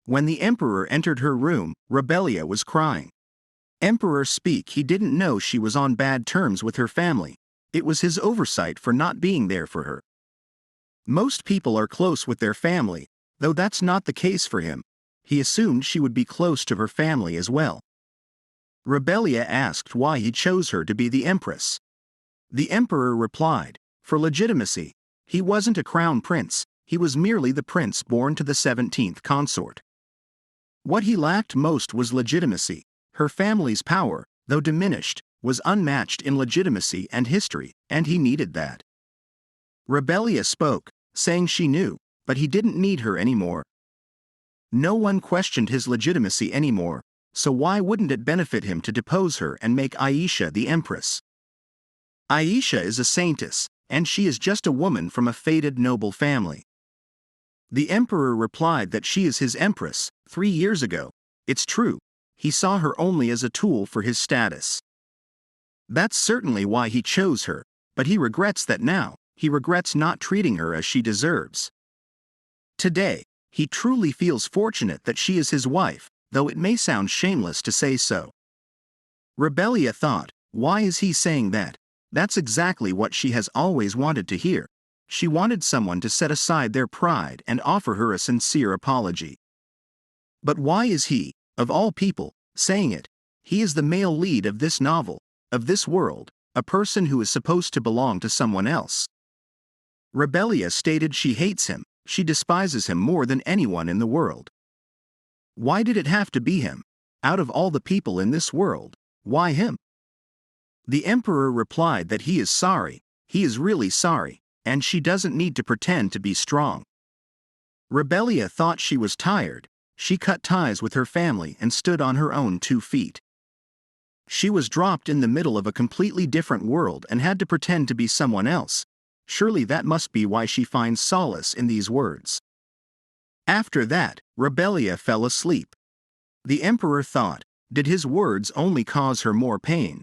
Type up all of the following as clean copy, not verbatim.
When the emperor entered her room, Rebellia was crying. Emperor speak, he didn't know she was on bad terms with her family. It was his oversight for not being there for her. Most people are close with their family, though that's not the case for him. He assumed she would be close to her family as well. Rebellia asked why he chose her to be the empress. The emperor replied, for legitimacy. He wasn't a crown prince, he was merely the prince born to the 17th consort. What he lacked most was legitimacy. Her family's power, though diminished, was unmatched in legitimacy and history, and he needed that. Rebellia spoke, saying she knew, but he didn't need her anymore. No one questioned his legitimacy anymore, so why wouldn't it benefit him to depose her and make Aisha the empress? Aisha is a saintess, and she is just a woman from a fated noble family. The emperor replied that she is his empress. 3 years ago, it's true, he saw her only as a tool for his status. That's certainly why he chose her, but he regrets that now. He regrets not treating her as she deserves. Today, he truly feels fortunate that she is his wife, though it may sound shameless to say so. Rebellia thought, why is he saying that? That's exactly what she has always wanted to hear. She wanted someone to set aside their pride and offer her a sincere apology. But why is he, of all people, saying it? He is the male lead of this novel, of this world, a person who is supposed to belong to someone else. Rebellia stated she hates him, she despises him more than anyone in the world. Why did it have to be him? Out of all the people in this world, why him? The emperor replied that he is sorry, he is really sorry, and she doesn't need to pretend to be strong. Rebellia thought she was tired. She cut ties with her family and stood on her own 2 feet. She was dropped in the middle of a completely different world and had to pretend to be someone else. Surely that must be why she finds solace in these words. After that, Rebellia fell asleep. The emperor thought, did his words only cause her more pain?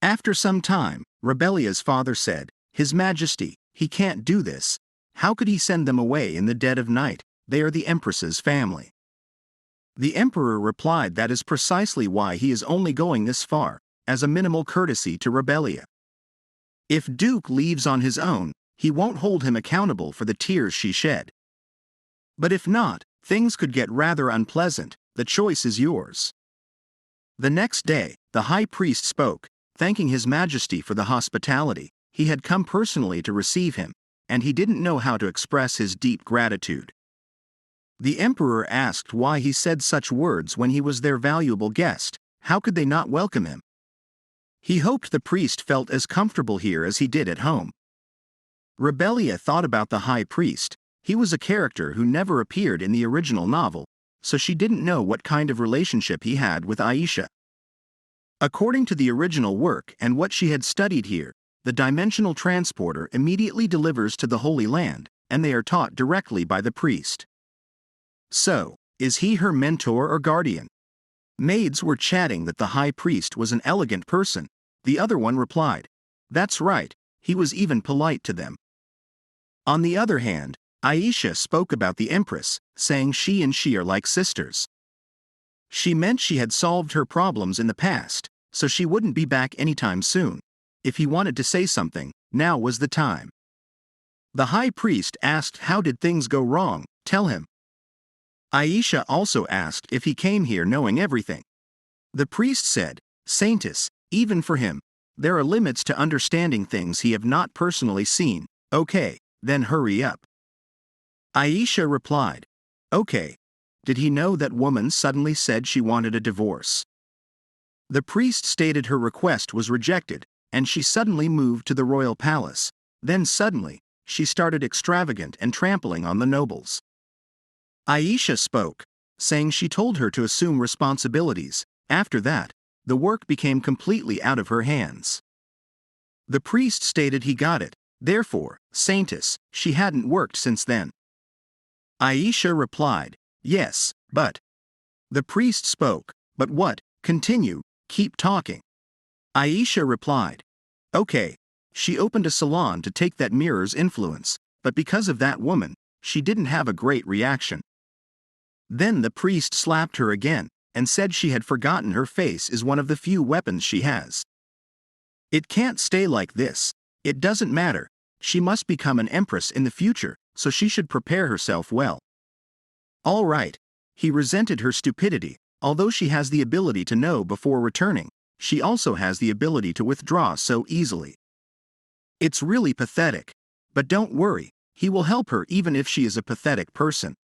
After some time, Rebellia's father said, His Majesty, he can't do this. How could he send them away in the dead of night? They are the empress's family. The emperor replied that is precisely why he is only going this far, as a minimal courtesy to Rebellia. If Duke leaves on his own, he won't hold him accountable for the tears she shed. But if not, things could get rather unpleasant. The choice is yours. The next day, the high priest spoke, thanking His Majesty for the hospitality. He had come personally to receive him, and he didn't know how to express his deep gratitude. The emperor asked why he said such words when he was their valuable guest. How could they not welcome him? He hoped the priest felt as comfortable here as he did at home. Rebellia thought about the high priest. He was a character who never appeared in the original novel, so she didn't know what kind of relationship he had with Aisha. According to the original work and what she had studied here, the dimensional transporter immediately delivers to the Holy Land, and they are taught directly by the priest. So, is he her mentor or guardian? Maids were chatting that the high priest was an elegant person. The other one replied, that's right, he was even polite to them. On the other hand, Aisha spoke about the empress, saying she and she are like sisters. She meant she had solved her problems in the past, so she wouldn't be back anytime soon. If he wanted to say something, now was the time. The high priest asked how did things go wrong, tell him. Aisha also asked if he came here knowing everything. The priest said, Saintess, even for him, there are limits to understanding things he have not personally seen. Okay, then hurry up. Aisha replied, okay. Did he know that woman suddenly said she wanted a divorce? The priest stated her request was rejected, and she suddenly moved to the royal palace. Then suddenly, she started extravagant and trampling on the nobles. Aisha spoke, saying she told her to assume responsibilities. After that, the work became completely out of her hands. The priest stated he got it, therefore, Saintess, she hadn't worked since then. Aisha replied, yes, but. The priest spoke, but what? Continue, keep talking. Aisha replied, okay, she opened a salon to take that mirror's influence, but because of that woman, she didn't have a great reaction. Then the priest slapped her again, and said she had forgotten her face is one of the few weapons she has. It can't stay like this. It doesn't matter. She must become an empress in the future, so she should prepare herself well. All right. He resented her stupidity. Although she has the ability to know before returning, she also has the ability to withdraw so easily. It's really pathetic. But don't worry, he will help her even if she is a pathetic person.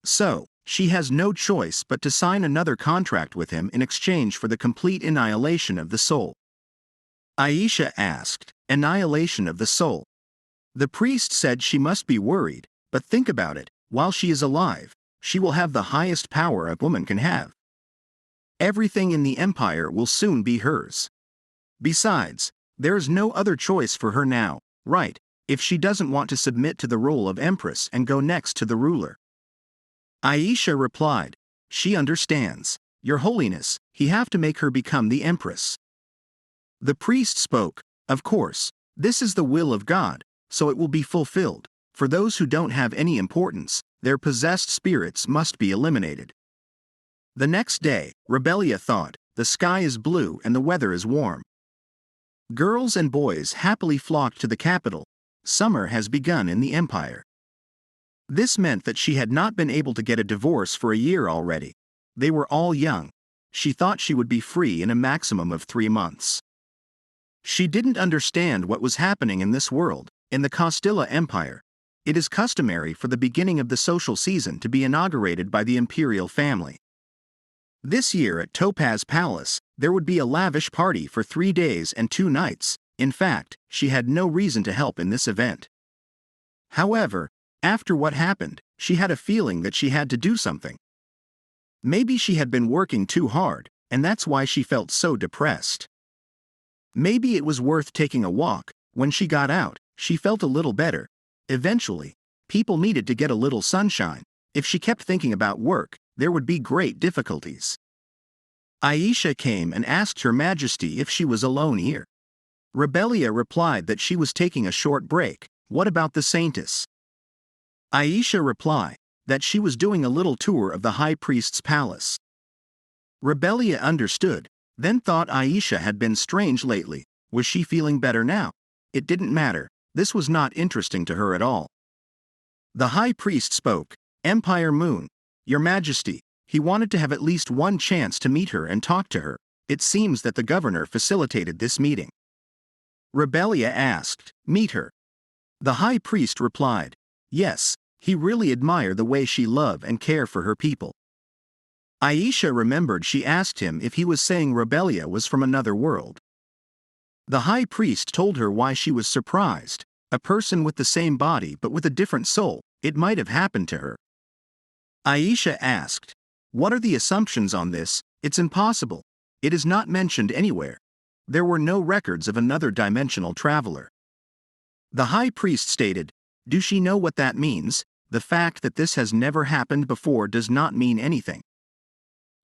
So, she has no choice but to sign another contract with him in exchange for the complete annihilation of the soul. Aisha asked, "Annihilation of the soul?" The priest said she must be worried, but think about it, while she is alive, she will have the highest power a woman can have. Everything in the empire will soon be hers. Besides, there is no other choice for her now, right, if she doesn't want to submit to the role of empress and go next to the ruler. Aisha replied, "She understands. Your Holiness, he have to make her become the empress." The priest spoke, "Of course, this is the will of God, so it will be fulfilled. For those who don't have any importance, their possessed spirits must be eliminated." The next day, Rebellia thought, the sky is blue and the weather is warm. Girls and boys happily flocked to the capital. Summer has begun in the empire. This meant that she had not been able to get a divorce for a year already. They were all young. She thought she would be free in a maximum of 3 months. She didn't understand what was happening in this world. In the Castilla Empire, it is customary for the beginning of the social season to be inaugurated by the imperial family. This year at Topaz Palace, there would be a lavish party for 3 days and 2 nights. In fact, she had no reason to help in this event. However, after what happened, she had a feeling that she had to do something. Maybe she had been working too hard, and that's why she felt so depressed. Maybe it was worth taking a walk. When she got out, she felt a little better. Eventually, people needed to get a little sunshine. If she kept thinking about work, there would be great difficulties. Aisha came and asked Her Majesty if she was alone here. Rebellia replied that she was taking a short break. What about the Saintess? Aisha replied that she was doing a little tour of the High Priest's palace. Rebellia understood, then thought Aisha had been strange lately. Was she feeling better now? It didn't matter. This was not interesting to her at all. The High Priest spoke, "Empire Moon, Your Majesty." He wanted to have at least one chance to meet her and talk to her. It seems that the governor facilitated this meeting. Rebellia asked, "Meet her?" The High Priest replied, "Yes, he really admire the way she love and care for her people." Aisha remembered she asked him if he was saying Rebellia was from another world. The High Priest told her why she was surprised. A person with the same body but with a different soul, it might have happened to her. Aisha asked, "What are the assumptions on this?" "It's impossible. It is not mentioned anywhere. There were no records of another dimensional traveler." The High Priest stated, "Do she know what that means? The fact that this has never happened before does not mean anything."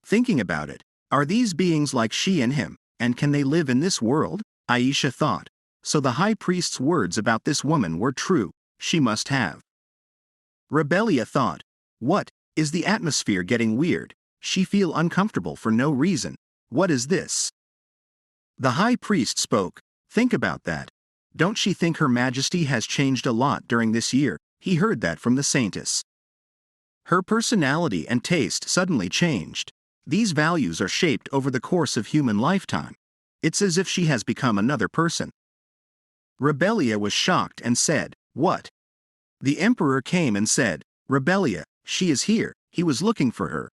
Thinking about it, are these beings like she and him, and can they live in this world? Aisha thought. So the High Priest's words about this woman were true. She must have. Rebellia thought, "What, is the atmosphere getting weird? She feel uncomfortable for no reason. What is this?" The High Priest spoke, "Think about that. Don't she think Her Majesty has changed a lot during this year?" He heard that from the Saintess. Her personality and taste suddenly changed. These values are shaped over the course of human lifetime. It's as if she has become another person. Rebellia was shocked and said, "What?" The Emperor came and said, "Rebellia, she is here." He was looking for her.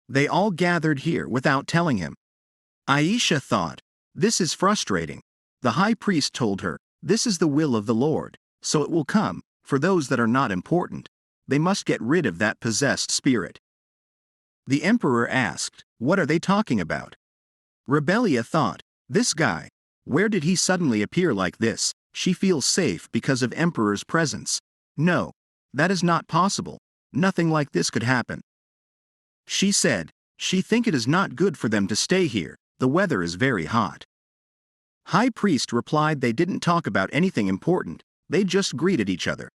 They all gathered here without telling him. Aisha thought, "This is frustrating." The High Priest told her, "This is the will of the Lord, so it will come. For those that are not important, they must get rid of that possessed spirit." The Emperor asked, "What are they talking about?" Rebellia thought, "This guy. Where did he suddenly appear like this?" She feels safe because of Emperor's presence. No, that is not possible. Nothing like this could happen. She said, she think it is not good for them to stay here. The weather is very hot. High Priest replied they didn't talk about anything important. They just greeted each other.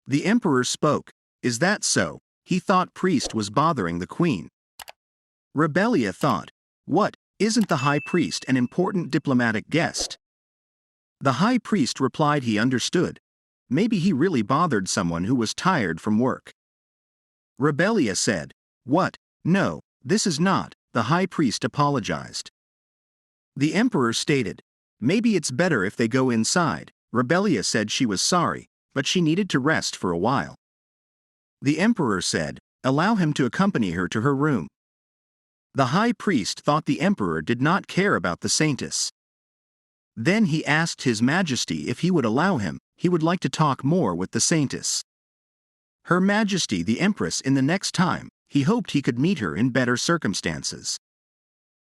The Emperor spoke, "Is that so?" He thought priest was bothering the queen. Rebellia thought, what, isn't the high priest an important diplomatic guest? The high priest replied he understood. Maybe he really bothered someone who was tired from work. Rebellia said, what, no, this is not, the high priest apologized. The emperor stated, maybe it's better if they go inside. Rebellia said she was sorry, but she needed to rest for a while. The emperor said, allow him to accompany her to her room. The high priest thought the emperor did not care about the saintess. Then he asked His Majesty if he would allow him, he would like to talk more with the saintess. Her Majesty the Empress in the next time, he hoped he could meet her in better circumstances.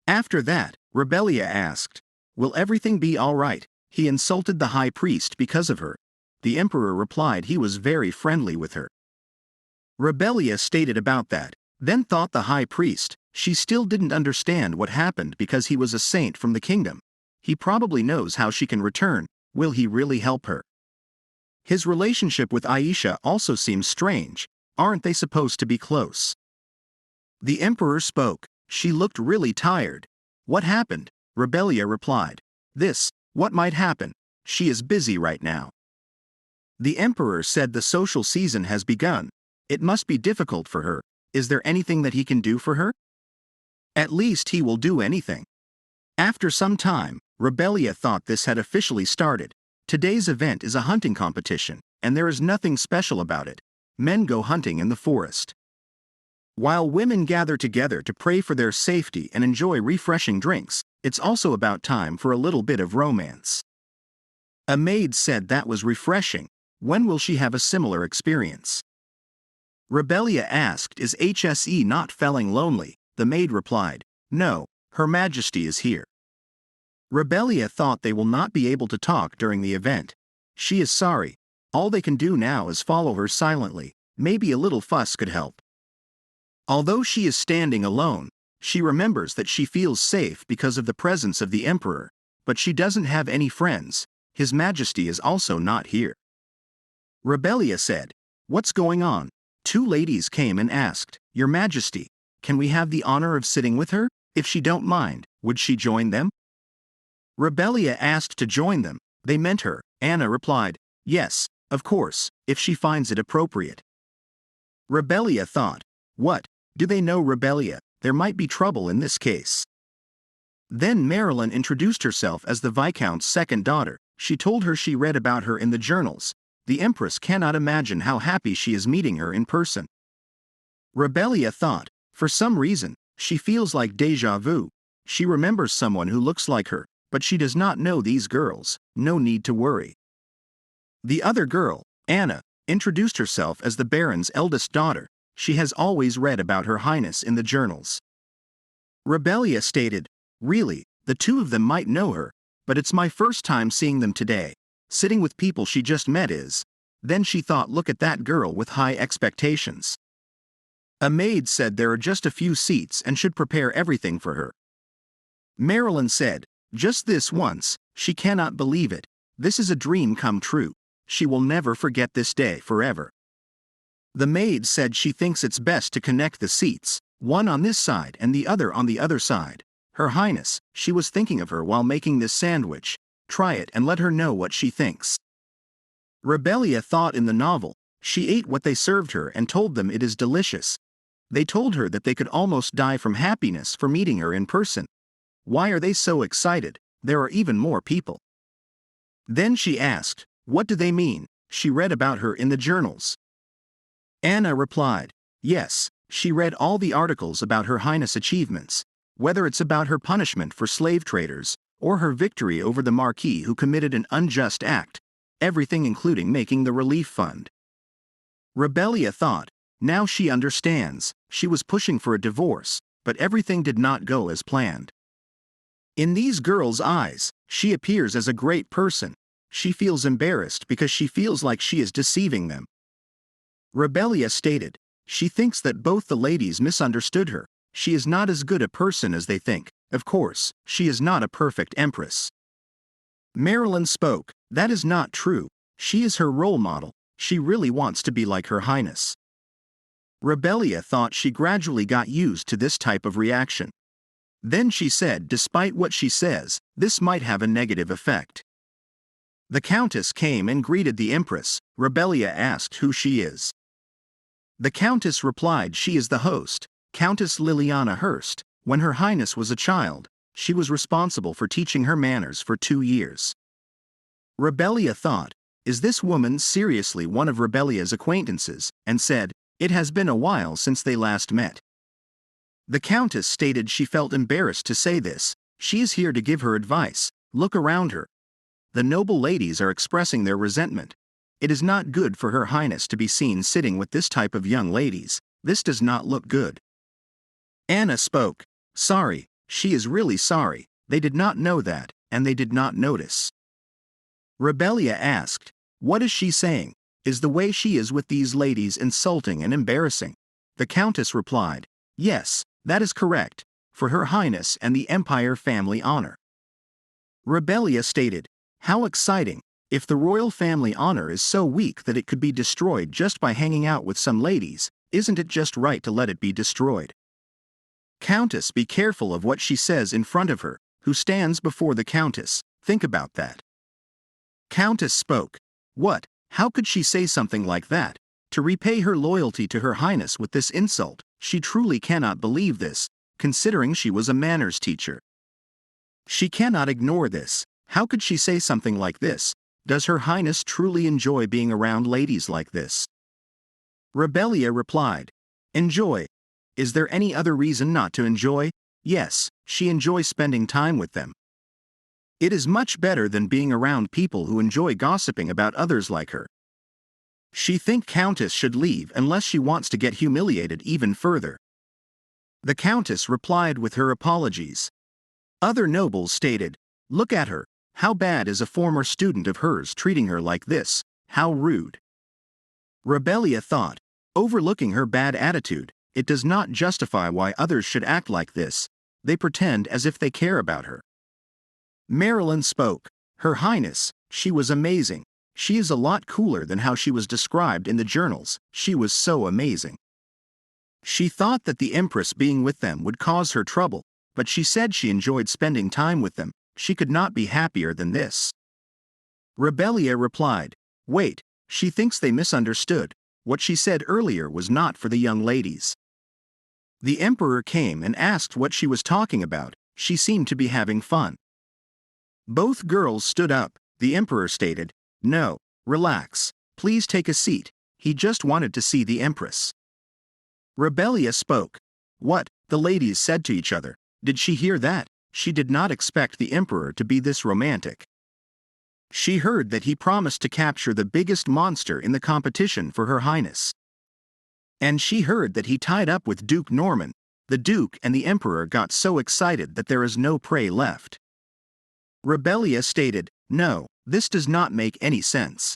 After that, Rebellia asked, will everything be all right? He insulted the high priest because of her. The emperor replied he was very friendly with her. Rebellia stated about that, then thought the high priest, she still didn't understand what happened because he was a saint from the kingdom. He probably knows how she can return, will he really help her? His relationship with Aisha also seems strange, aren't they supposed to be close? The emperor spoke, she looked really tired. What happened? Rebellia replied, this, what might happen? She is busy right now. The emperor said the social season has begun. It must be difficult for her. Is there anything that he can do for her? At least he will do anything. After some time, Rebellia thought this had officially started. Today's event is a hunting competition, and there is nothing special about it. Men go hunting in the forest, while women gather together to pray for their safety and enjoy refreshing drinks. It's also about time for a little bit of romance. A maid said that was refreshing. When will she have a similar experience? Rebellia asked, is HSE not feeling lonely? The maid replied, no, Her Majesty is here. Rebellia thought they will not be able to talk during the event. She is sorry. All they can do now is follow her silently. Maybe a little fuss could help. Although she is standing alone, she remembers that she feels safe because of the presence of the emperor, but she doesn't have any friends. His Majesty is also not here. Rebellia said, what's going on? Two ladies came and asked, Your Majesty, can we have the honor of sitting with her? If she don't mind, would she join them? Rebellia asked to join them. They meant her. Anna replied, yes, of course, if she finds it appropriate. Rebellia thought, what, do they know Rebellia? There might be trouble in this case. Then Marilyn introduced herself as the Viscount's second daughter. She told her she read about her in the journals. The Empress cannot imagine how happy she is meeting her in person. Rebellia thought, for some reason, she feels like déjà vu. She remembers someone who looks like her, but she does not know these girls. No need to worry. The other girl, Anna, introduced herself as the Baron's eldest daughter. She has always read about Her Highness in the journals. Rebellia stated, really, the two of them might know her, but it's my first time seeing them today. Sitting with people she just met is. Then she thought, look at that girl with high expectations. A maid said there are just a few seats and should prepare everything for her. Marilyn said, just this once, she cannot believe it. This is a dream come true. She will never forget this day forever. The maid said she thinks it's best to connect the seats, one on this side and the other on the other side. Her Highness, she was thinking of her while making this sandwich. Try it and let her know what she thinks. Rebellia thought in the novel, she ate what they served her and told them it is delicious. They told her that they could almost die from happiness for meeting her in person. Why are they so excited? There are even more people. Then she asked, what do they mean? She read about her in the journals. Anna replied, yes, she read all the articles about Her Highness' achievements, whether it's about her punishment for slave traders, or her victory over the Marquis who committed an unjust act, everything including making the relief fund. Rebellia thought, now she understands, she was pushing for a divorce, but everything did not go as planned. In these girls' eyes, she appears as a great person. She feels embarrassed because she feels like she is deceiving them. Rebellia stated, she thinks that both the ladies misunderstood her. She is not as good a person as they think. Of course, she is not a perfect empress. Marilyn spoke, that is not true. She is her role model. She really wants to be like Her Highness. Rebellia thought she gradually got used to this type of reaction. Then she said, despite what she says, this might have a negative effect. The Countess came and greeted the Empress. Rebellia asked who she is. The Countess replied she is the host, Countess Liliana Hurst. When Her Highness was a child, she was responsible for teaching her manners for 2 years. Rebellia thought, is this woman seriously one of Rebellia's acquaintances, and said, it has been a while since they last met. The Countess stated she felt embarrassed to say this. She is here to give her advice. Look around her. The noble ladies are expressing their resentment. It is not good for Her Highness to be seen sitting with this type of young ladies. This does not look good. Anna spoke. Sorry, she is really sorry. They did not know that, and they did not notice. Rebellia asked, what is she saying? Is the way she is with these ladies insulting and embarrassing? The Countess replied, yes, that is correct, for Her Highness and the Empire family honor. Rebellia stated, how exciting, if the royal family honor is so weak that it could be destroyed just by hanging out with some ladies, isn't it just right to let it be destroyed? Countess, be careful of what she says in front of her, who stands before the Countess, think about that. Countess spoke, what, how could she say something like that? To repay her loyalty to Her Highness with this insult, she truly cannot believe this, considering she was a manners teacher. She cannot ignore this. How could she say something like this? Does Her Highness truly enjoy being around ladies like this? Rebellia replied, enjoy. Is there any other reason not to enjoy? Yes, she enjoys spending time with them. It is much better than being around people who enjoy gossiping about others like her. She thinks Countess should leave unless she wants to get humiliated even further. The Countess replied with her apologies. Other nobles stated, look at her, how bad is a former student of hers treating her like this, how rude. Rebellia thought, overlooking her bad attitude, it does not justify why others should act like this. They pretend as if they care about her. Marilyn spoke, Her Highness, she was amazing. She is a lot cooler than how she was described in the journals. She was so amazing. She thought that the Empress being with them would cause her trouble, but she said she enjoyed spending time with them. She could not be happier than this. Rebellia replied, wait, she thinks they misunderstood. What she said earlier was not for the young ladies. The Emperor came and asked what she was talking about. She seemed to be having fun. Both girls stood up. The Emperor stated, no, relax, please take a seat. He just wanted to see the Empress. Rebellia spoke. What? The ladies said to each other. Did she hear that? She did not expect the Emperor to be this romantic. She heard that he promised to capture the biggest monster in the competition for Her Highness. And she heard that he tied up with Duke Norman. The Duke and the Emperor got so excited that there is no prey left. Rebellia stated, no, this does not make any sense.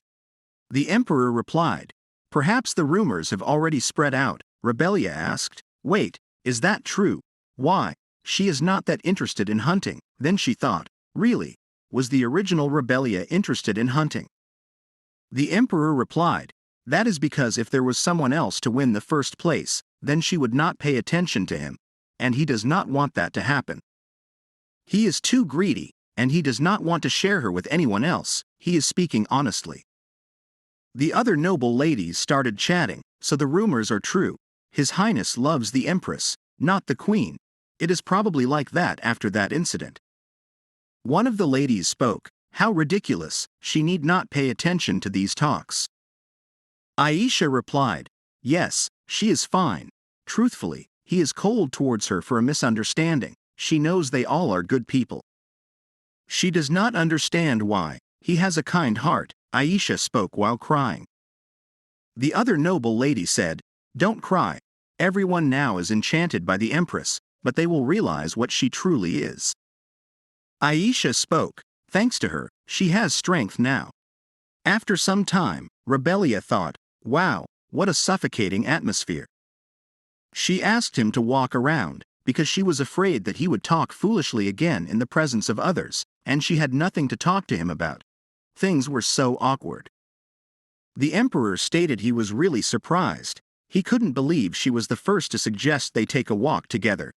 The Emperor replied, perhaps the rumors have already spread out. Rebellia asked, wait, is that true? Why? She is not that interested in hunting. Then she thought, really? Was the original Rebellia interested in hunting? The Emperor replied, that is because if there was someone else to win the first place, then she would not pay attention to him, and he does not want that to happen. He is too greedy, and he does not want to share her with anyone else. He is speaking honestly. The other noble ladies started chatting, so the rumors are true. His Highness loves the Empress, not the Queen. It is probably like that after that incident. One of the ladies spoke, how ridiculous, she need not pay attention to these talks. Aisha replied, yes, she is fine. Truthfully, he is cold towards her for a misunderstanding. She knows they all are good people. She does not understand why. He has a kind heart. Aisha spoke while crying. The other noble lady said, don't cry. Everyone now is enchanted by the Empress, but they will realize what she truly is. Aisha spoke, thanks to her, she has strength now. After some time, Rebellia thought, wow, what a suffocating atmosphere. She asked him to walk around, because she was afraid that he would talk foolishly again in the presence of others, and she had nothing to talk to him about. Things were so awkward. The Emperor stated he was really surprised. He couldn't believe she was the first to suggest they take a walk together.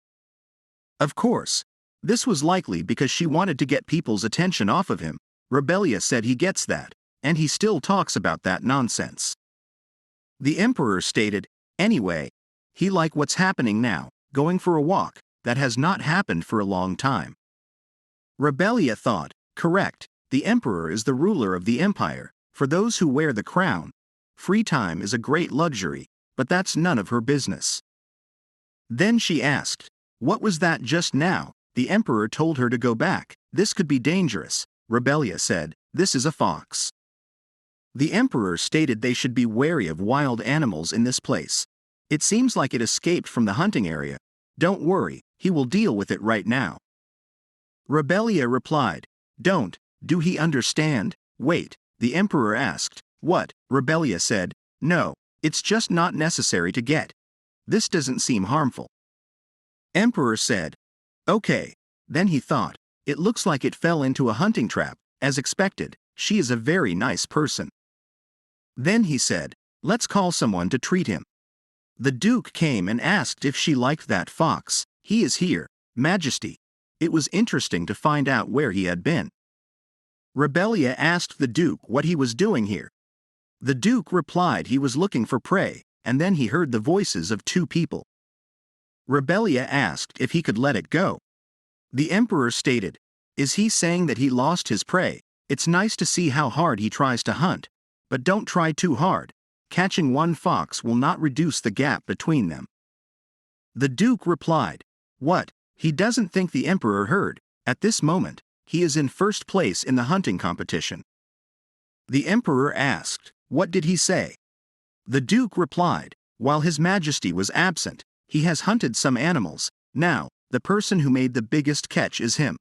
Of course, this was likely because she wanted to get people's attention off of him. Rebellia said he gets that, and he still talks about that nonsense. The emperor stated, anyway, he like what's happening now, going for a walk, that has not happened for a long time. Rebellia thought, correct, the emperor is the ruler of the empire. For those who wear the crown, free time is a great luxury, but that's none of her business. Then she asked, what was that just now? The emperor told her to go back. This could be dangerous. Rebellia said, this is a fox. The emperor stated they should be wary of wild animals in this place. It seems like it escaped from the hunting area. Don't worry, he will deal with it right now. Rebellia replied, do he understand? Wait, the emperor asked, what? Rebellia said, no, it's just not necessary to get. This doesn't seem harmful. Emperor said, okay. Then he thought, it looks like it fell into a hunting trap, as expected. She is a very nice person. Then he said, let's call someone to treat him. The duke came and asked if she liked that fox. He is here, Majesty. It was interesting to find out where he had been. Rebellia asked the duke what he was doing here. The duke replied he was looking for prey, and then he heard the voices of two people. Rebellia asked if he could let it go. The emperor stated, is he saying that he lost his prey? It's nice to see how hard he tries to hunt, but don't try too hard. Catching one fox will not reduce the gap between them. The duke replied, what? He doesn't think the emperor heard. At this moment, he is in first place in the hunting competition. The emperor asked, what did he say? The duke replied, while his majesty was absent, he has hunted some animals. Now, the person who made the biggest catch is him.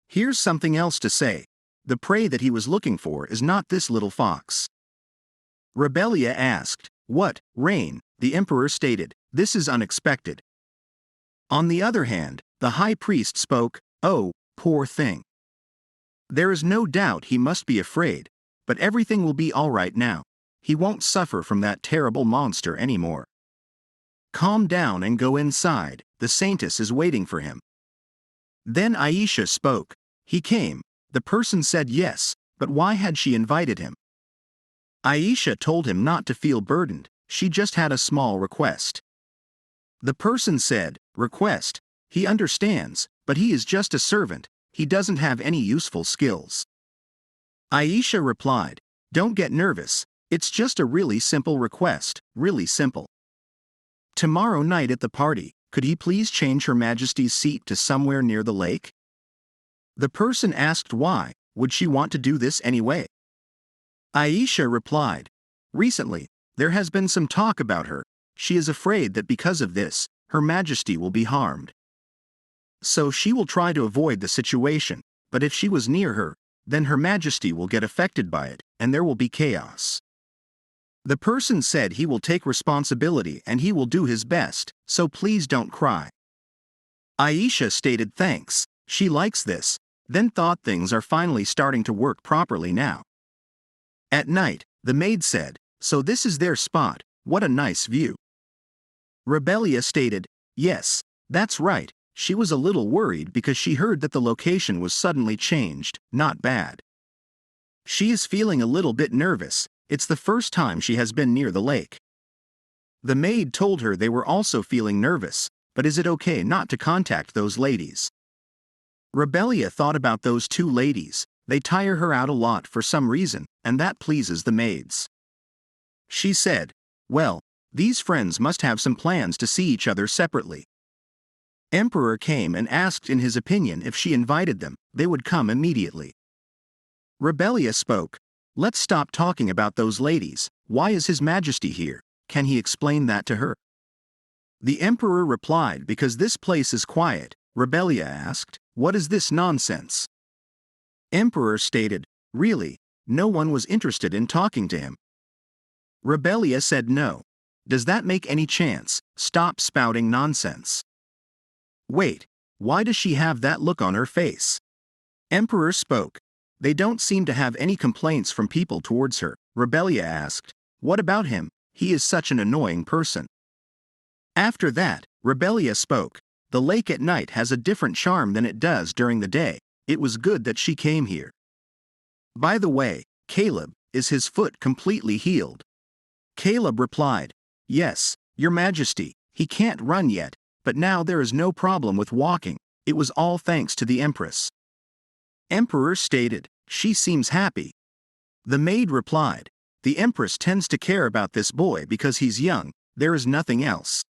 Here's something else to say. The prey that he was looking for is not this little fox. Rebellia asked, what? Rain? The emperor stated, this is unexpected. On the other hand, the high priest spoke, oh, poor thing. There is no doubt he must be afraid, but everything will be all right now. He won't suffer from that terrible monster anymore. Calm down and go inside, the saintess is waiting for him. Then Aisha spoke. He came. The person said yes, but why had she invited him? Aisha told him not to feel burdened, she just had a small request. The person said, request, he understands, but he is just a servant, he doesn't have any useful skills. Aisha replied, don't get nervous, it's just a really simple request, really simple. Tomorrow night at the party, could he please change Her Majesty's seat to somewhere near the lake? The person asked why, would she want to do this anyway? Aisha replied, recently, there has been some talk about her, she is afraid that because of this, Her Majesty will be harmed. So she will try to avoid the situation, but if she was near her, then Her Majesty will get affected by it, and there will be chaos. The person said he will take responsibility and he will do his best, so please don't cry. Aisha stated thanks, she likes this, then thought things are finally starting to work properly now. At night, the maid said, so this is their spot, what a nice view. Rebellia stated, yes, that's right, she was a little worried because she heard that the location was suddenly changed, not bad. She is feeling a little bit nervous, it's the first time she has been near the lake. The maid told her they were also feeling nervous, but is it okay not to contact those ladies? Rebellia thought about those two ladies, they tire her out a lot for some reason, and that pleases the maids. She said, well, these friends must have some plans to see each other separately. Emperor came and asked in his opinion if she invited them, they would come immediately. Rebellia spoke, let's stop talking about those ladies, why is His Majesty here, can he explain that to her? The emperor replied because this place is quiet. Rebellia asked, what is this nonsense? Emperor stated, really, no one was interested in talking to him. Rebellia said no. Does that make any chance? Stop spouting nonsense. Wait, why does she have that look on her face? Emperor spoke. They don't seem to have any complaints from people towards her. Rebellia asked, what about him? he is such an annoying person. After that, Rebellia spoke. The lake at night has a different charm than it does during the day. It was good that she came here. By the way, Caleb, is his foot completely healed? Caleb replied, Yes, Your Majesty, he can't run yet, but now there is no problem with walking. It was all thanks to the Empress. Emperor stated, She seems happy. The maid replied, The Empress tends to care about this boy because he's young, there is nothing else.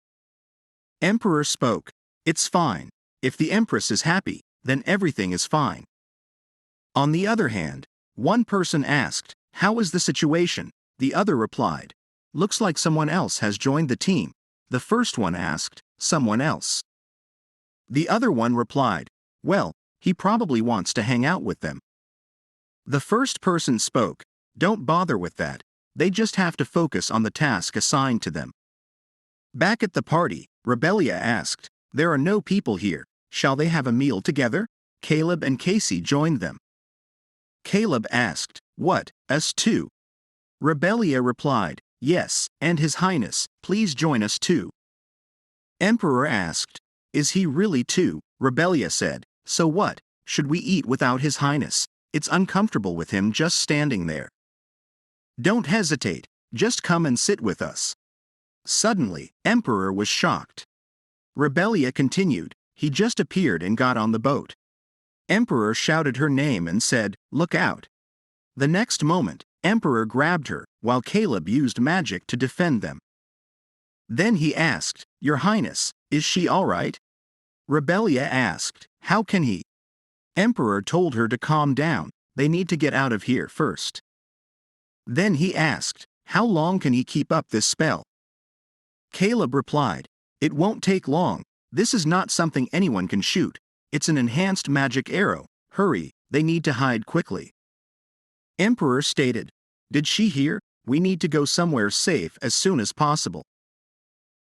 Emperor spoke, It's fine. If the Empress is happy, then everything is fine. On the other hand, one person asked, How is the situation? The other replied, Looks like someone else has joined the team. The first one asked, Someone else? The other one replied, Well, he probably wants to hang out with them. The first person spoke, Don't bother with that. They just have to focus on the task assigned to them. Back at the party, Rebellia asked, There are no people here. Shall they have a meal together? Caleb and Casey joined them. Caleb asked, What, us too? Rebellia replied, Yes, and His Highness, please join us too. Emperor asked, Is he really too? Rebellia said, So what, should we eat without His Highness? It's uncomfortable with him just standing there. Don't hesitate, just come and sit with us. Suddenly, Emperor was shocked. Rebellia continued, He just appeared and got on the boat. Emperor shouted her name and said, Look out. The next moment, Emperor grabbed her, while Caleb used magic to defend them. Then he asked, Your Highness, is she all right? Rebellia asked, How can he? Emperor told her to calm down, they need to get out of here first. Then he asked, How long can he keep up this spell? Caleb replied, It won't take long, this is not something anyone can shoot, it's an enhanced magic arrow, hurry, they need to hide quickly. Emperor stated, Did she hear? We need to go somewhere safe as soon as possible.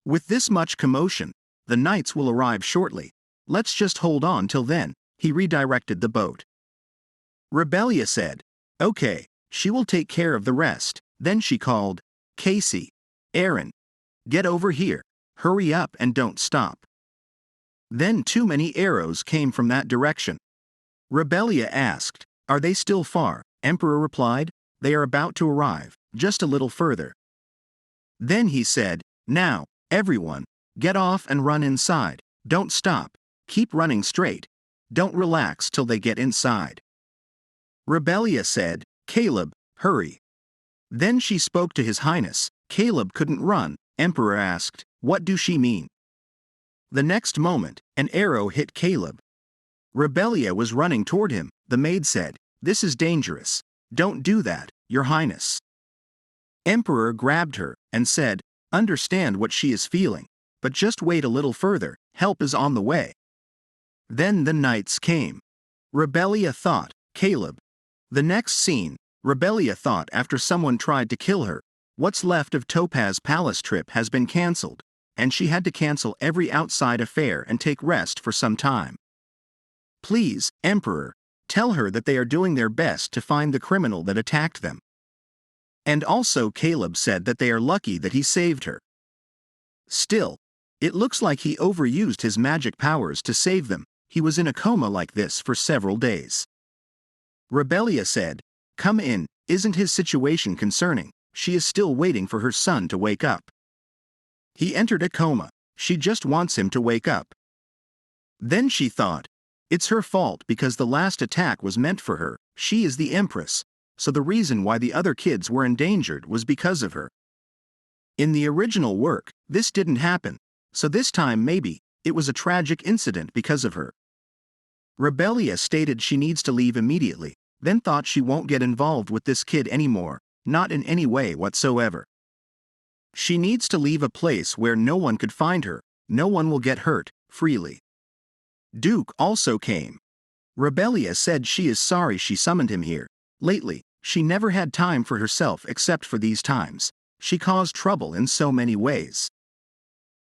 With this much commotion, the knights will arrive shortly, let's just hold on till then. He redirected the boat. Rebellia said, Okay, she will take care of the rest. Then she called, Casey, Aaron, get over here, hurry up and don't stop. Then too many arrows came from that direction. Rebellia asked, Are they still far? Emperor replied, They are about to arrive, just a little further. Then he said, Now, everyone, get off and run inside, don't stop, keep running straight, don't relax till they get inside. Rebellia said, Caleb, hurry. Then she spoke to His Highness, Caleb couldn't run. Emperor asked, What do she mean? The next moment, an arrow hit Caleb. Rebellia was running toward him. The maid said, This is dangerous. Don't do that, Your Highness. Emperor grabbed her and said, Understand what she is feeling, but just wait a little further, help is on the way. Then the knights came. Rebellia thought, Caleb. The next scene, Rebellia thought after someone tried to kill her, what's left of Topaz Palace trip has been cancelled, and she had to cancel every outside affair and take rest for some time. Please, Emperor, tell her that they are doing their best to find the criminal that attacked them. And also Caleb said that they are lucky that he saved her. Still, it looks like he overused his magic powers to save them. He was in a coma like this for several days. Rebellia said, Come in, isn't his situation concerning? She is still waiting for her son to wake up. He entered a coma, she just wants him to wake up. Then she thought, It's her fault because the last attack was meant for her, she is the Empress, so the reason why the other kids were endangered was because of her. In the original work, this didn't happen, so this time maybe, it was a tragic incident because of her. Rebellia stated she needs to leave immediately, then thought she won't get involved with this kid anymore, not in any way whatsoever. She needs to leave a place where no one could find her, no one will get hurt, freely. Duke also came. Rebellia said she is sorry she summoned him here. Lately, she never had time for herself except for these times. She caused trouble in so many ways.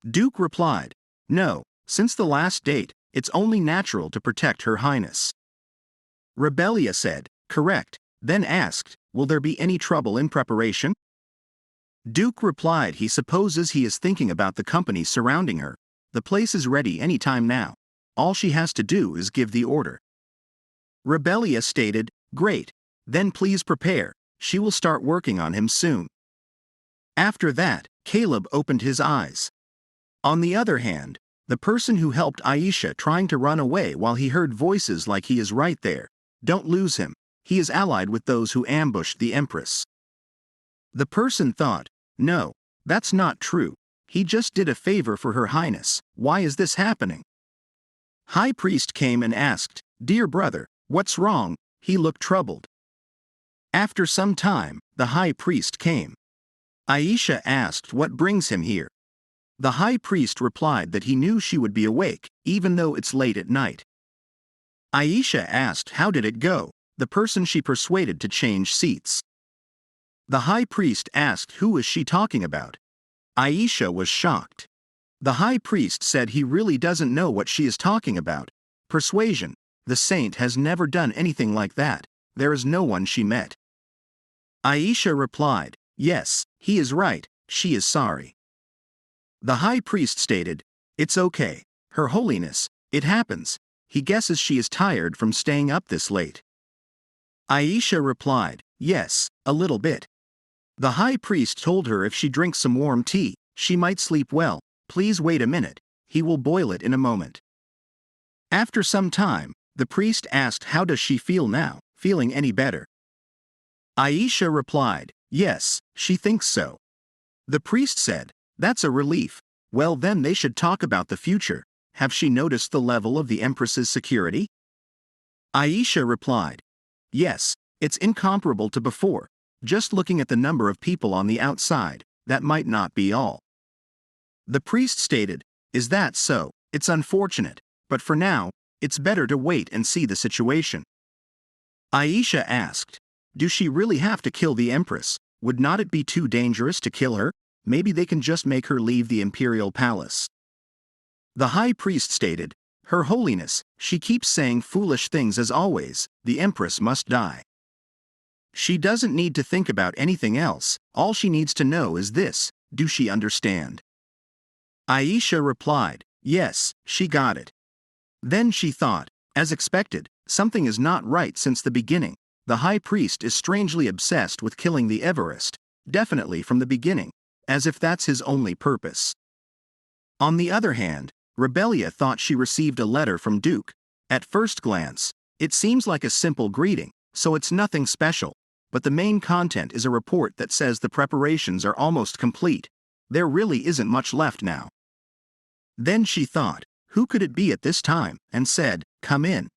Duke replied, No, since the last date, it's only natural to protect Her Highness. Rebellia said, Correct, then asked, Will there be any trouble in preparation? Duke replied he supposes he is thinking about the company surrounding her. The place is ready any time now. All she has to do is give the order. Rebellia stated, great, then please prepare, she will start working on him soon. After that, Caleb opened his eyes. On the other hand, the person who helped Aisha trying to run away while he heard voices like he is right there, don't lose him, he is allied with those who ambushed the Empress. The person thought, no, that's not true, he just did a favor for Her Highness, why is this happening? High Priest came and asked, dear brother, what's wrong? He looked troubled. After some time, the High Priest came. Aisha asked what brings him here. The High Priest replied that he knew she would be awake, even though it's late at night. Aisha asked how did it go, the person she persuaded to change seats. The High Priest asked who is she talking about. Aisha was shocked. The High Priest said he really doesn't know what she is talking about. Persuasion, the saint has never done anything like that, there is no one she met. Aisha replied, yes, he is right, she is sorry. The High Priest stated, it's okay, Her Holiness, it happens, he guesses she is tired from staying up this late. Aisha replied, yes, a little bit. The High Priest told her if she drinks some warm tea, she might sleep well, please wait a minute, he will boil it in a moment. After some time, the priest asked how does she feel now, feeling any better? Aisha replied, yes, she thinks so. The priest said, that's a relief, well then they should talk about the future, have she noticed the level of the Empress's security? Aisha replied, yes, it's incomparable to before, just looking at the number of people on the outside, that might not be all. The priest stated, is that so, it's unfortunate, but for now, it's better to wait and see the situation. Aisha asked, do she really have to kill the Empress, would not it be too dangerous to kill her? Maybe they can just make her leave the imperial palace. The High Priest stated, Her Holiness, she keeps saying foolish things as always, the Empress must die. She doesn't need to think about anything else, all she needs to know is this, do she understand? Aisha replied, yes, she got it. Then she thought, as expected, something is not right since the beginning, the High Priest is strangely obsessed with killing the Everest, definitely from the beginning, as if that's his only purpose. On the other hand, Rebellia thought she received a letter from Duke. At first glance, it seems like a simple greeting, so it's nothing special, but the main content is a report that says the preparations are almost complete, there really isn't much left now. Then she thought, who could it be at this time, and said, come in.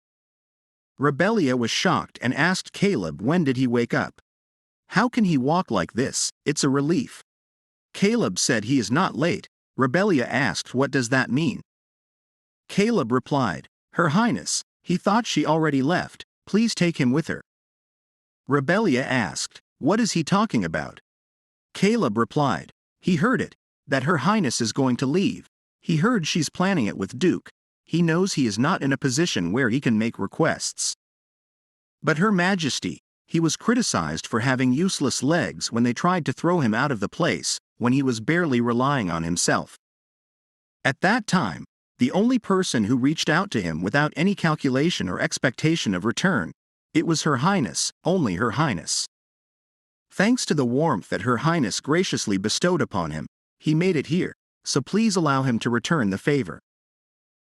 Rebellia was shocked and asked Caleb when did he wake up. How can he walk like this, it's a relief. Caleb said he is not late. Rebellia asked what does that mean. Caleb replied, Her Highness, he thought she already left, please take him with her. Rebellia asked, what is he talking about? Caleb replied, he heard it, that Her Highness is going to leave, he heard she's planning it with Duke, he knows he is not in a position where he can make requests. But Her Majesty, he was criticized for having useless legs when they tried to throw him out of the place, when he was barely relying on himself. At that time, the only person who reached out to him without any calculation or expectation of return, it was Her Highness, only Her Highness. Thanks to the warmth that Her Highness graciously bestowed upon him, he made it here, so please allow him to return the favor.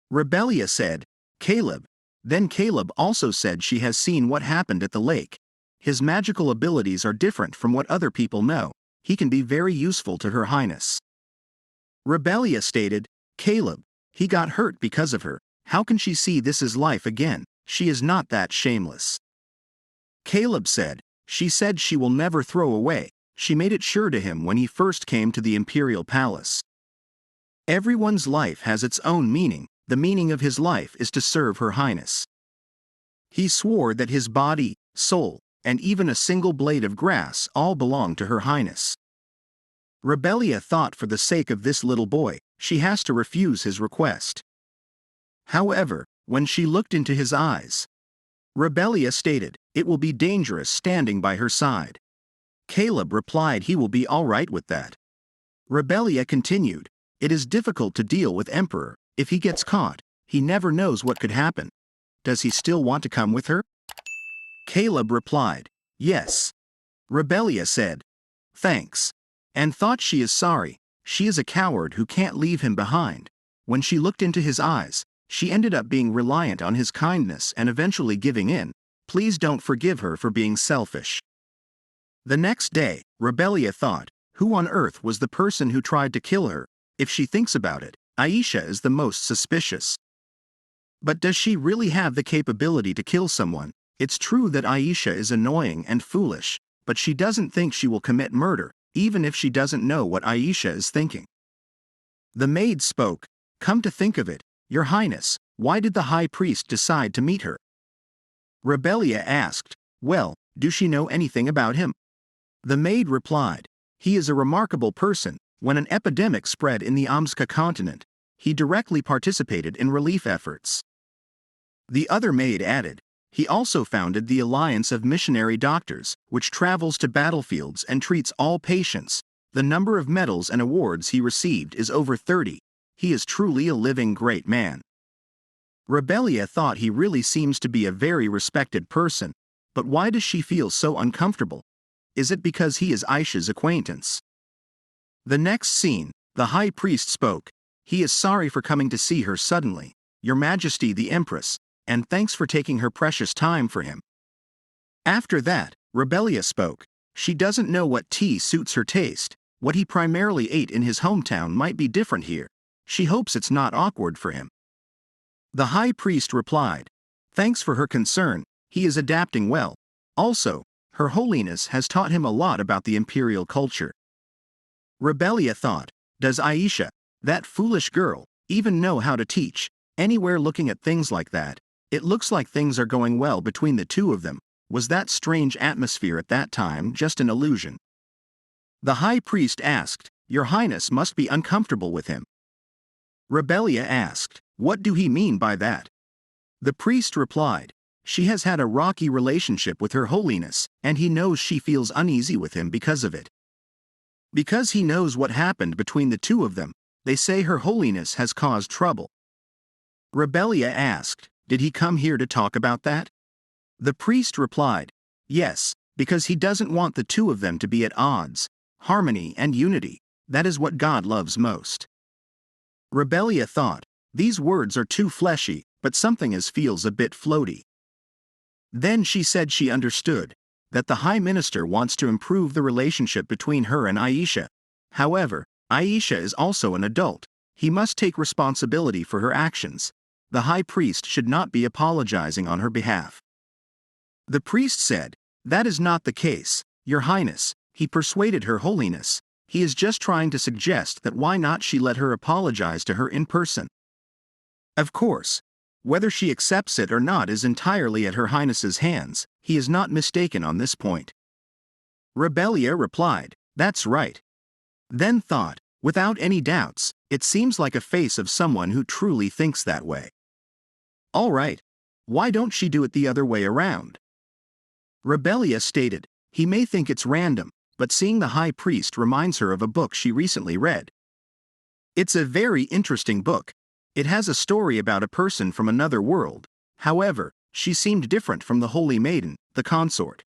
Rebellia said, Caleb. Then Caleb also said she has seen what happened at the lake. His magical abilities are different from what other people know, he can be very useful to Her Highness. Rebellia stated, Caleb, he got hurt because of her, how can she see this is life again, she is not that shameless. Caleb said, she said she will never throw away, she made it sure to him when he first came to the imperial palace. Everyone's life has its own meaning, the meaning of his life is to serve Her Highness. He swore that his body, soul, and even a single blade of grass all belong to Her Highness. Rebellia thought for the sake of this little boy, she has to refuse his request. However, when she looked into his eyes, Rebellia stated, it will be dangerous standing by her side. Caleb replied he will be all right with that. Rebellia continued, it is difficult to deal with Emperor. If he gets caught, he never knows what could happen. Does he still want to come with her? Caleb replied, yes. Rebellia said, thanks. And thought she is sorry. She is a coward who can't leave him behind. When she looked into his eyes, she ended up being reliant on his kindness and eventually giving in. Please don't forgive her for being selfish. The next day, Rebellia thought, who on earth was the person who tried to kill her? If she thinks about it, Aisha is the most suspicious. But does she really have the capability to kill someone? It's true that Aisha is annoying and foolish, but she doesn't think she will commit murder, even if she doesn't know what Aisha is thinking. The maid spoke, come to think of it, Your Highness, why did the high priest decide to meet her? Rebellia asked, well, do she know anything about him? The maid replied, he is a remarkable person. When an epidemic spread in the Amska continent, he directly participated in relief efforts. The other maid added, he also founded the Alliance of Missionary Doctors, which travels to battlefields and treats all patients. The number of medals and awards he received is over 30. He is truly a living great man. Rebellia thought he really seems to be a very respected person, but why does she feel so uncomfortable? Is it because he is Aisha's acquaintance? The next scene, the high priest spoke, he is sorry for coming to see her suddenly, Your Majesty the Empress, and thanks for taking her precious time for him. After that, Rebellia spoke, she doesn't know what tea suits her taste, what he primarily ate in his hometown might be different here. She hopes it's not awkward for him. The high priest replied, thanks for her concern, he is adapting well. Also, Her Holiness has taught him a lot about the imperial culture. Rebellia thought, does Aisha, that foolish girl, even know how to teach? Anywhere looking at things like that, it looks like things are going well between the two of them. Was that strange atmosphere at that time just an illusion? The high priest asked, Your Highness must be uncomfortable with him. Rebellia asked, what do he mean by that? The priest replied, she has had a rocky relationship with Her Holiness, and he knows she feels uneasy with him because of it. Because he knows what happened between the two of them, they say Her Holiness has caused trouble. Rebellia asked, did he come here to talk about that? The priest replied, yes, because he doesn't want the two of them to be at odds. Harmony and unity, that is what God loves most. Rebellia thought, these words are too fleshy, but something else feels a bit floaty. Then she said she understood, that the High Minister wants to improve the relationship between her and Aisha. However, Aisha is also an adult. He must take responsibility for her actions. The High Priest should not be apologizing on her behalf. The priest said, that is not the case, Your Highness. He persuaded Her Holiness. He is just trying to suggest that why not she let her apologize to her in person. Of course, whether she accepts it or not is entirely at Her Highness's hands. He is not mistaken on this point. Rebellia replied, that's right. Then thought, without any doubts, it seems like a face of someone who truly thinks that way. All right. Why don't she do it the other way around? Rebellia stated, he may think it's random, but seeing the high priest reminds her of a book she recently read. It's a very interesting book. It has a story about a person from another world. However, she seemed different from the holy maiden, the consort.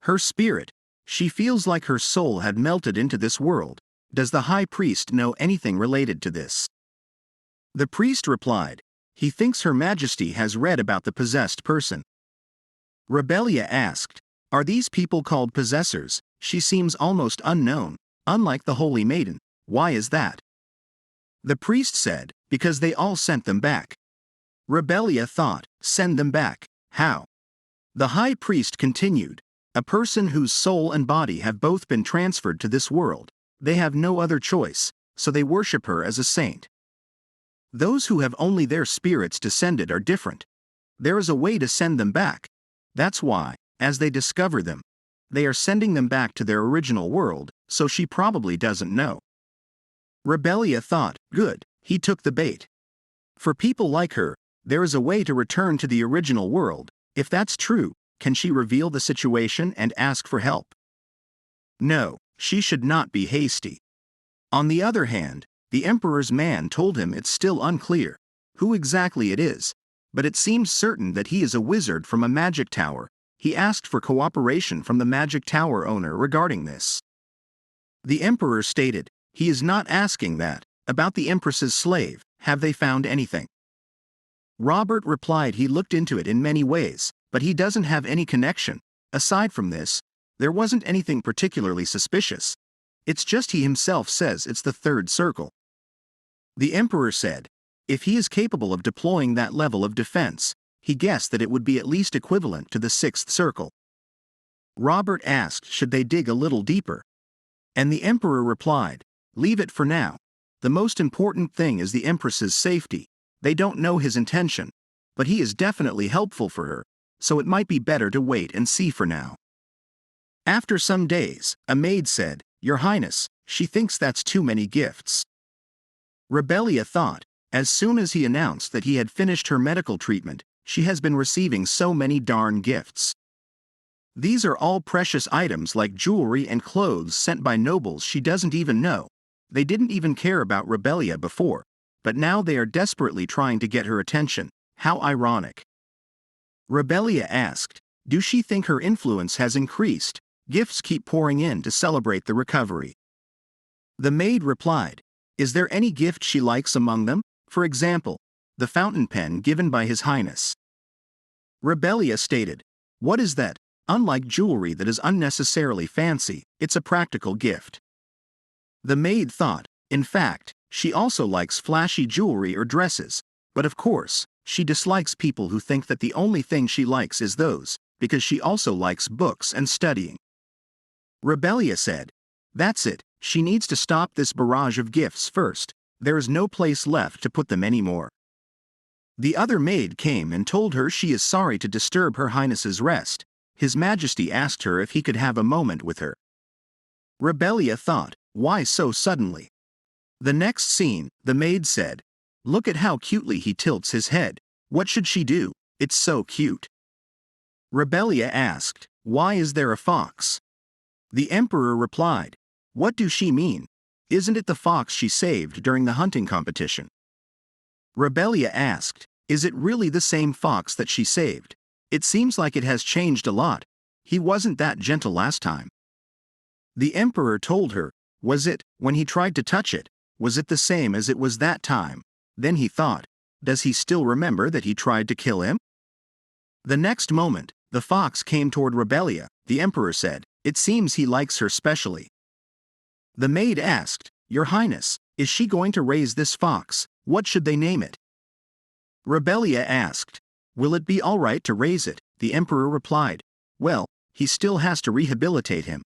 Her spirit, she feels like her soul had melted into this world. Does the high priest know anything related to this? The priest replied, he thinks Her Majesty has read about the possessed person. Rebellia asked, are these people called possessors? She seems almost unknown, unlike the holy maiden. Why is that? The priest said, because they all sent them back. Rebellia thought, send them back, how? The high priest continued, a person whose soul and body have both been transferred to this world. They have no other choice, so they worship her as a saint. Those who have only their spirits descended are different. There is a way to send them back. That's why, as they discover them, they are sending them back to their original world, so she probably doesn't know. Rebellia thought, good, he took the bait. For people like her, there is a way to return to the original world. If that's true, can she reveal the situation and ask for help? No, she should not be hasty. On the other hand, the emperor's man told him it's still unclear who exactly it is, but it seems certain that he is a wizard from a magic tower. He asked for cooperation from the magic tower owner regarding this. The emperor stated, he is not asking that. About the empress's slave, have they found anything? Robert replied he looked into it in many ways, but he doesn't have any connection. Aside from this, there wasn't anything particularly suspicious. It's just he himself says it's the third circle. The emperor said, if he is capable of deploying that level of defense, he guessed that it would be at least equivalent to the sixth circle. Robert asked should they dig a little deeper. And the emperor replied, leave it for now. The most important thing is the empress's safety. They don't know his intention, but he is definitely helpful for her, so it might be better to wait and see for now. After some days, a maid said, Your Highness, she thinks that's too many gifts. Rebellia thought, as soon as he announced that he had finished her medical treatment, she has been receiving so many darn gifts. These are all precious items like jewelry and clothes sent by nobles she doesn't even know. They didn't even care about Rebellia before, but now they are desperately trying to get her attention. How ironic. Rebellia asked, do she think her influence has increased? Gifts keep pouring in to celebrate the recovery. The maid replied, is there any gift she likes among them? For example, the fountain pen given by His Highness. Rebellia stated, what is that? Unlike jewelry that is unnecessarily fancy, it's a practical gift. The maid thought, in fact, she also likes flashy jewelry or dresses, but of course, she dislikes people who think that the only thing she likes is those, because she also likes books and studying. Rebellia said, that's it, she needs to stop this barrage of gifts first, there is no place left to put them anymore. The other maid came and told her she is sorry to disturb Her Highness's rest. His Majesty asked her if he could have a moment with her. Rebellia thought, why so suddenly? The next scene, the maid said, look at how cutely he tilts his head. What should she do? It's so cute. Rebellia asked, why is there a fox? The emperor replied, what do she mean? Isn't it the fox she saved during the hunting competition? Rebellia asked, is it really the same fox that she saved? It seems like it has changed a lot. He wasn't that gentle last time. The emperor told her, was it, when he tried to touch it, was it the same as it was that time? Then he thought, does he still remember that he tried to kill him? The next moment, the fox came toward Rebellia. The emperor said, it seems he likes her specially. The maid asked, Your Highness, is she going to raise this fox? What should they name it? Rebellia asked, will it be all right to raise it? The emperor replied, well, he still has to rehabilitate him.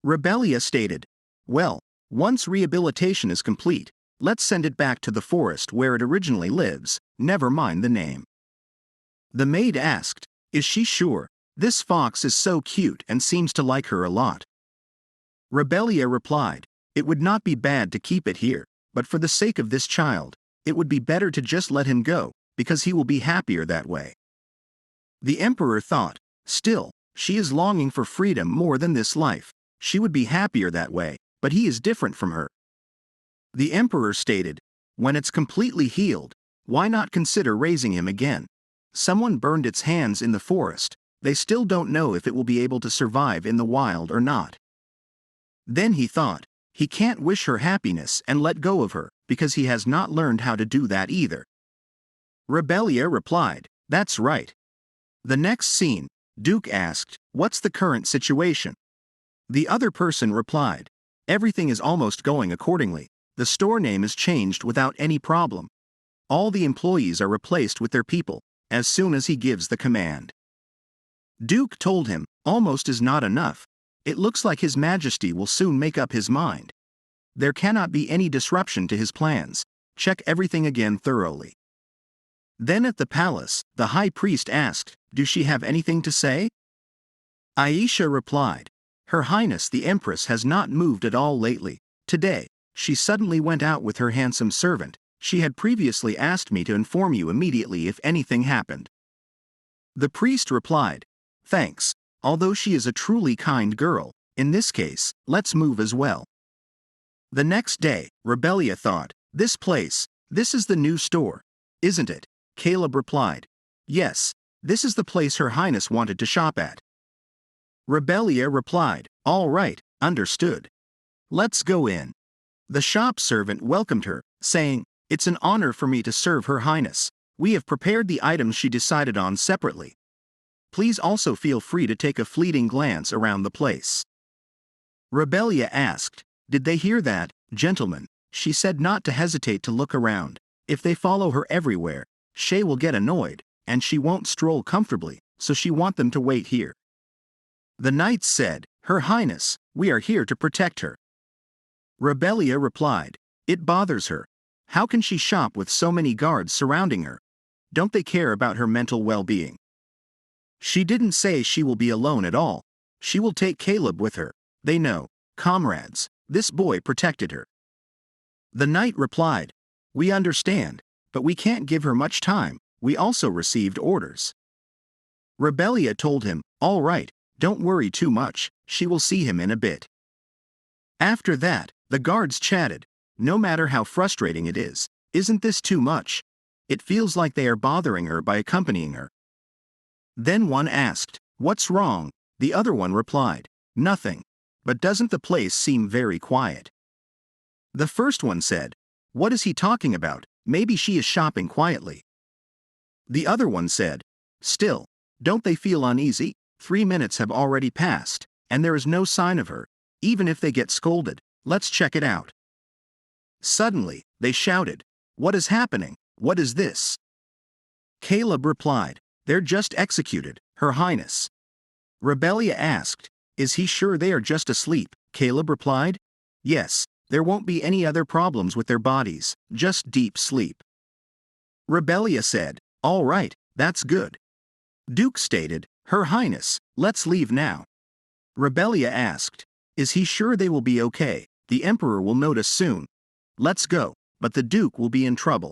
Rebellia stated, well, once rehabilitation is complete, let's send it back to the forest where it originally lives, never mind the name. The maid asked, is she sure? This fox is so cute and seems to like her a lot. Rebellia replied, it would not be bad to keep it here, but for the sake of this child, it would be better to just let him go, because he will be happier that way. The emperor thought, still, she is longing for freedom more than this life. She would be happier that way, but he is different from her. The emperor stated, when it's completely healed, why not consider raising him again? Someone burned its hands in the forest. They still don't know if it will be able to survive in the wild or not. Then he thought, he can't wish her happiness and let go of her, because he has not learned how to do that either. Rebellia replied, that's right. The next scene, Duke asked, what's the current situation? The other person replied, everything is almost going accordingly. The store name is changed without any problem. All the employees are replaced with their people, as soon as he gives the command. Duke told him, almost is not enough. It looks like His Majesty will soon make up his mind. There cannot be any disruption to his plans. Check everything again thoroughly. Then at the palace, the high priest asked, do she have anything to say? Aisha replied, Her Highness the Empress has not moved at all lately. Today, she suddenly went out with her handsome servant. She had previously asked me to inform you immediately if anything happened. The priest replied, thanks, although she is a truly kind girl, In this case, let's move as well. The next day, Rebellia thought, this is the new store, isn't it? Caleb replied. Yes, this is the place Her Highness wanted to shop at. Rebellia replied, all right, understood. Let's go in. The shop servant welcomed her, saying, it's an honor for me to serve Her Highness. We have prepared the items she decided on separately. Please also feel free to take a fleeting glance around the place. Rebellia asked, did they hear that, gentlemen? She said not to hesitate to look around. If they follow her everywhere, Shay will get annoyed, and she won't stroll comfortably, so she want them to wait here. The knights said, Her Highness, we are here to protect her. Rebellia replied, it bothers her. How can she shop with so many guards surrounding her? Don't they care about her mental well-being? She didn't say she will be alone at all. She will take Caleb with her. They know, comrades, this boy protected her. The knight replied, we understand, but we can't give her much time. We also received orders. Rebellia told him, all right, don't worry too much, she will see him in a bit. After that, the guards chatted. No matter how frustrating it is, isn't this too much? It feels like they are bothering her by accompanying her. Then one asked, what's wrong? The other one replied, nothing. But doesn't the place seem very quiet? The first one said, what is he talking about? Maybe she is shopping quietly. The other one said, still, don't they feel uneasy? 3 minutes have already passed, and there is no sign of her. Even if they get scolded, let's check it out. Suddenly, they shouted, what is happening? What is this? Caleb replied, they're just executed, Her Highness. Rebellia asked, is he sure they are just asleep? Caleb replied, yes, there won't be any other problems with their bodies, just deep sleep. Rebellia said, all right, that's good. Duke stated, Her Highness, let's leave now. Rebellia asked, is he sure they will be okay? The Emperor will notice soon. Let's go, but the Duke will be in trouble.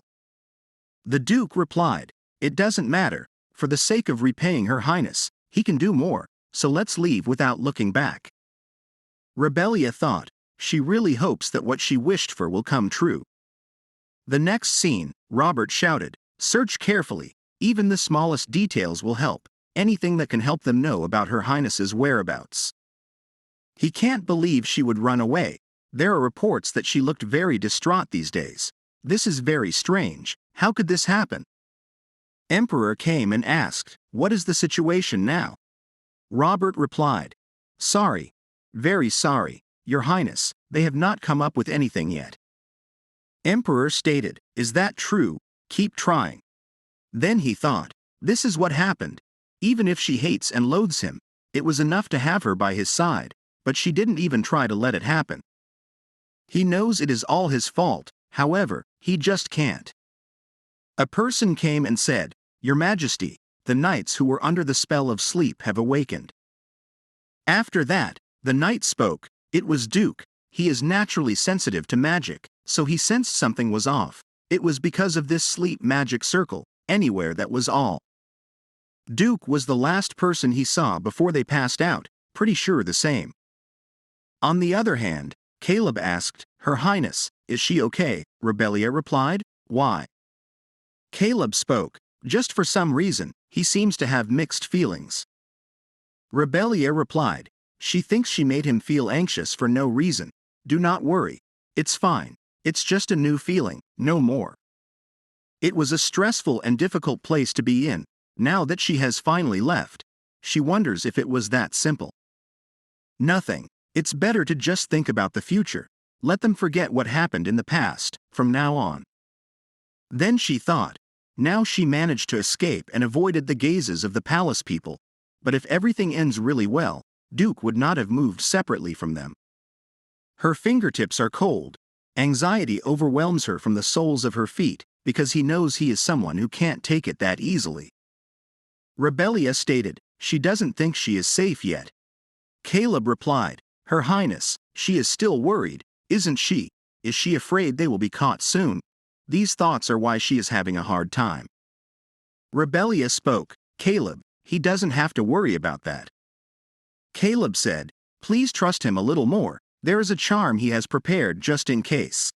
The Duke replied, it doesn't matter, for the sake of repaying Her Highness, he can do more, so let's leave without looking back. Rebellia thought, she really hopes that what she wished for will come true. The next scene, Robert shouted, search carefully, even the smallest details will help, anything that can help them know about Her Highness's whereabouts. He can't believe she would run away. There are reports that she looked very distraught these days. This is very strange. How could this happen? Emperor came and asked, what is the situation now? Robert replied, sorry, very sorry, Your Highness, they have not come up with anything yet. Emperor stated, is that true? Keep trying. Then he thought, this is what happened. Even if she hates and loathes him, it was enough to have her by his side, but she didn't even try to let it happen. He knows it is all his fault, however, he just can't. A person came and said, Your Majesty, the knights who were under the spell of sleep have awakened. After that, the knight spoke. It was Duke. He is naturally sensitive to magic, so he sensed something was off. It was because of this sleep magic circle, anywhere that was all. Duke was the last person he saw before they passed out, pretty sure the same. On the other hand, Caleb asked, Her Highness, is she okay? Rebellia replied, why? Caleb spoke, just for some reason, he seems to have mixed feelings. Rebellia replied, she thinks she made him feel anxious for no reason. Do not worry. It's fine. It's just a new feeling, no more. It was a stressful and difficult place to be in. Now that she has finally left, she wonders if it was that simple. Nothing. It's better to just think about the future. Let them forget what happened in the past, from now on. Then she thought. Now she managed to escape and avoided the gazes of the palace people. But if everything ends really well, Duke would not have moved separately from them. Her fingertips are cold. Anxiety overwhelms her from the soles of her feet, because he knows he is someone who can't take it that easily. Rebellia stated, she doesn't think she is safe yet. Caleb replied, Her Highness, she is still worried, isn't she? Is she afraid they will be caught soon? These thoughts are why she is having a hard time. Rebellia spoke, Caleb, he doesn't have to worry about that. Caleb said, Please trust him a little more, there is a charm he has prepared just in case.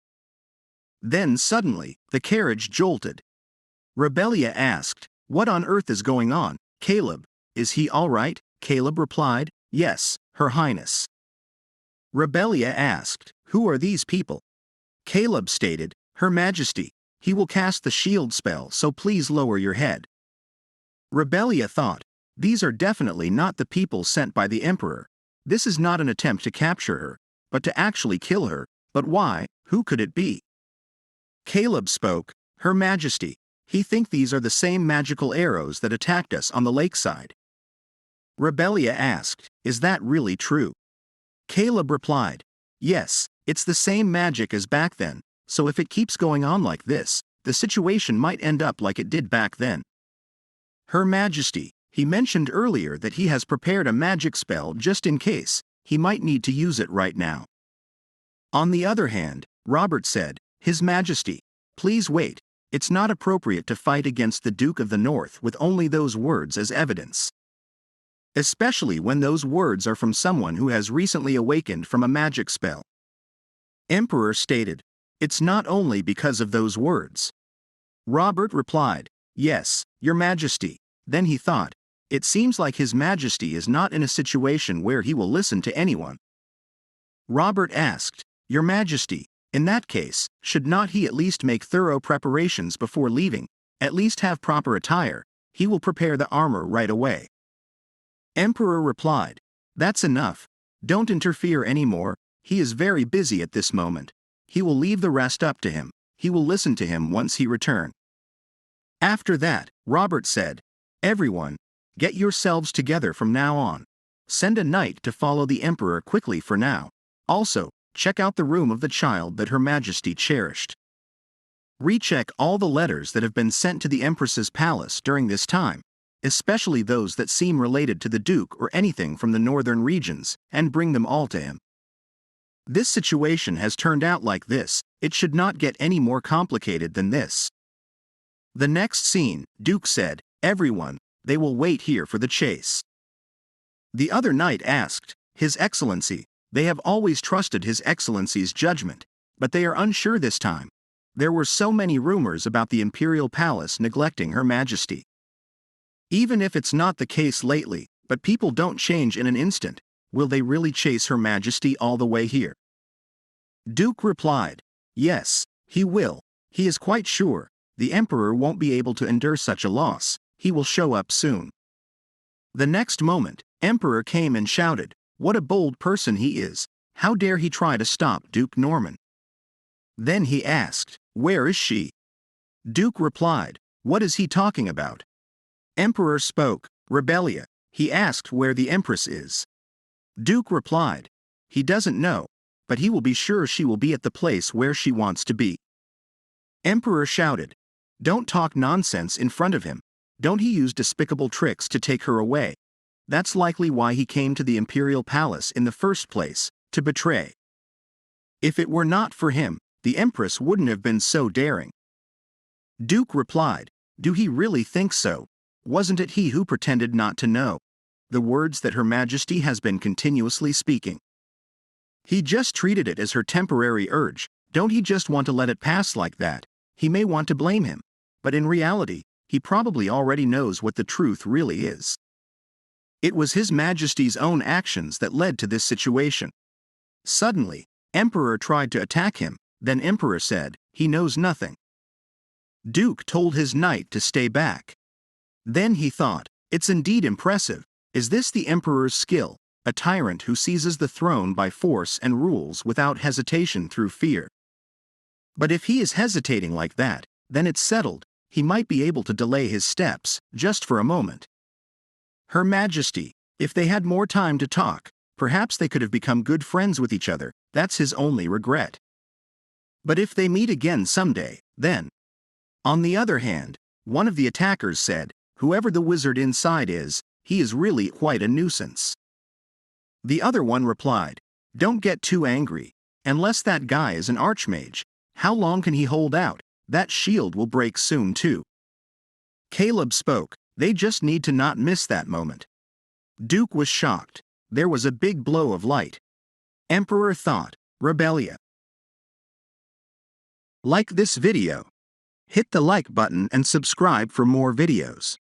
Then suddenly, the carriage jolted. Rebelia asked, "What on earth is going on, Caleb? Is he all right?" Caleb replied, "Yes, Her Highness." Rebelia asked, "Who are these people?" Caleb stated, "Her Majesty. He will cast the shield spell, so please lower your head." Rebelia thought, "These are definitely not the people sent by the Emperor. This is not an attempt to capture her, but to actually kill her. But why? Who could it be?" Caleb spoke, "Her Majesty. He think these are the same magical arrows that attacked us on the lakeside." Rebelia asked, "Is that really true?" Caleb replied, "Yes, it's the same magic as back then, so if it keeps going on like this, the situation might end up like it did back then." "Her Majesty, he mentioned earlier that he has prepared a magic spell just in case, he might need to use it right now." On the other hand, Robert said, "His Majesty, please wait, it's not appropriate to fight against the Duke of the North with only those words as evidence. Especially when those words are from someone who has recently awakened from a magic spell." Emperor stated, "It's not only because of those words." Robert replied, "Yes, Your Majesty." Then he thought, "It seems like His Majesty is not in a situation where he will listen to anyone." Robert asked, "Your Majesty, in that case, should not he at least make thorough preparations before leaving, at least have proper attire? He will prepare the armor right away." Emperor replied, "That's enough. Don't interfere anymore, he is very busy at this moment. He will leave the rest up to him, he will listen to him once he return." After that, Robert said, "Everyone, get yourselves together from now on. Send a knight to follow the Emperor quickly for now. Also, check out the room of the child that Her Majesty cherished. Recheck all the letters that have been sent to the Empress's palace during this time, especially those that seem related to the Duke or anything from the northern regions, and bring them all to him. This situation has turned out like this, it should not get any more complicated than this." The next scene, Duke said, "Everyone, they will wait here for the chase." The other knight asked, "His Excellency, they have always trusted His Excellency's judgment, but they are unsure this time. There were so many rumors about the imperial palace neglecting Her Majesty. Even if it's not the case lately, but people don't change in an instant, will they really chase Her Majesty all the way here?" Duke replied, "Yes, he will. He is quite sure. The Emperor won't be able to endure such a loss. He will show up soon." The next moment, Emperor came and shouted, "What a bold person he is! How dare he try to stop Duke Norman?" Then he asked, "Where is she?" Duke replied, "What is he talking about?" Emperor spoke, "Rebelia. He asked where the Empress is." Duke replied, "He doesn't know, but he will be sure she will be at the place where she wants to be." Emperor shouted, "Don't talk nonsense in front of him. Don't he use despicable tricks to take her away? That's likely why he came to the imperial palace in the first place, to betray. If it were not for him, the Empress wouldn't have been so daring." Duke replied, "Do he really think so? Wasn't it he who pretended not to know the words that Her Majesty has been continuously speaking? He just treated it as her temporary urge. Don't he just want to let it pass like that? He may want to blame him, but in reality, he probably already knows what the truth really is. It was His Majesty's own actions that led to this situation." Suddenly, Emperor tried to attack him, then Emperor said, "He knows nothing." Duke told his knight to stay back. Then he thought, "It's indeed impressive. Is this the Emperor's skill, a tyrant who seizes the throne by force and rules without hesitation through fear? But if he is hesitating like that, then it's settled, he might be able to delay his steps, just for a moment. Her Majesty, if they had more time to talk, perhaps they could have become good friends with each other, that's his only regret. But if they meet again someday, then." On the other hand, one of the attackers said, "Whoever the wizard inside is, he is really quite a nuisance." The other one replied, "Don't get too angry. Unless that guy is an archmage, how long can he hold out? That shield will break soon too." Caleb spoke, "They just need to not miss that moment." Duke was shocked. there was a big blow of light. Emperor thought, Rebellia. Like this video. Hit the like button and subscribe for more videos.